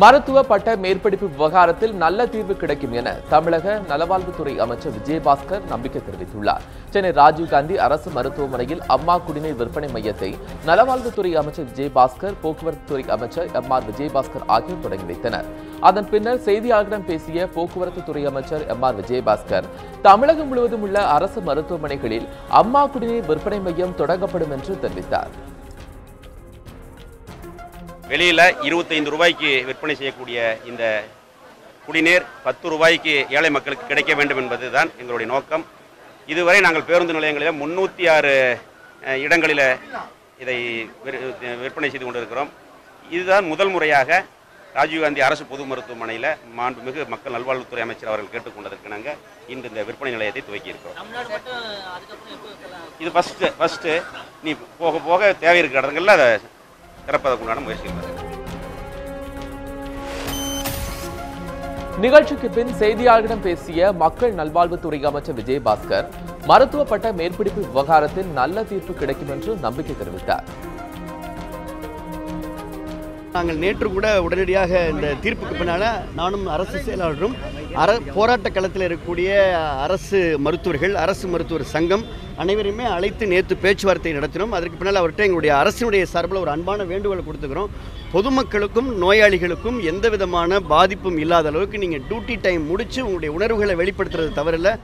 மருத்துவ பட்ட மேற்படிப்பு விவகாரத்தில் நல்ல தீர்வு கிடைக்கும் என தமிழக நலவாழ்வுத்துறை அமைச்சர் விஜயபாஸ்கர் நம்பிக்கை தெரிவித்துள்ளார். சென்னை ராஜீவ்காந்தி அரசு மருத்துவமனையில் அம்மா குடிநீர் விற்பனை மையத்தை நலவாழ்வுத்துறை அமைச்சர் விஜயபாஸ்கர், போக்குவரத்துத்துறை அமைச்சர் எம்.ஆர். விஜயபாஸ்கர் ஆகியோர் தொடங்கி வைத்தனர். அதன் பின்னர் செய்தியாளர்களிடம் பேசிய போக்குவரத்துத்துறை அமைச்சர் எம்.ஆர். விஜயபாஸ்கர், தமிழகம் முழுவதும் உள்ள அரசு மருத்துவமனைகளில் அம்மா குடிநீர் விற்பனை மையம் தொடங்கப்படும் என்று தெரிவித்தார். வெளியில் 25 ரூபாய்க்கு விற்பனை செய்யக்கூடிய இந்த குடிநீர் 10 ரூபாய்க்கு ஏழை மக்களுக்கு கிடைக்க வேண்டும் என்பதுதான் எங்களுடைய நோக்கம். இதுவரை நாங்கள் பேருந்து நிலையங்களில் 306 இடங்களில் இதை விற்பனை செய்து கொண்டிருக்கிறோம். இதுதான் முதல் முறையாக ராஜீவ்காந்தி அரசு பொது மருத்துவமனையில் மாண்புமிகு மக்கள் நல்வாழ்வுத்துறை அமைச்சர் அவர்கள் கேட்டுக்கொண்டதற்கு நாங்கள் இன்று இந்த விற்பனை நிலையத்தை துவக்கி இருக்கிறோம். இது ஃபஸ்ட்டு நீ போக போக தேவை இருக்கிற இடங்களில் அதை திறப்பதற்குண்டான முயற்சிகள். நிகழ்ச்சிக்கு பின் செய்தியாளர்களிடம் பேசிய மக்கள் நல்வாழ்வுத்துறை அமைச்சர் விஜயபாஸ்கர், மருத்துவ பட்ட மேற்படிப்பு விவகாரத்தில் நல்ல தீர்ப்பு கிடைக்கும் என்று நம்பிக்கை தெரிவித்தார். நாங்கள் நேற்று கூட உடனடியாக இந்த தீர்ப்புக்கு பின்னால் நானும் அரசு செயலாளரும் போராட்ட களத்தில் இருக்கக்கூடிய அரசு மருத்துவர்கள், அரசு மருத்துவர் சங்கம் அனைவரையுமே அழைத்து நேற்று பேச்சுவார்த்தை நடத்தினோம். அதற்கு பின்னால் அவர்கிட்ட எங்களுடைய அரசினுடைய சார்பில் ஒரு அன்பான வேண்டுகோளை கொடுத்துக்கிறோம். பொதுமக்களுக்கும் நோயாளிகளுக்கும் எந்த விதமான பாதிப்பும் இல்லாத அளவுக்கு நீங்கள் டியூட்டி டைம் முடித்து உங்களுடைய உணர்வுகளை வெளிப்படுத்துறது தவறில்லை.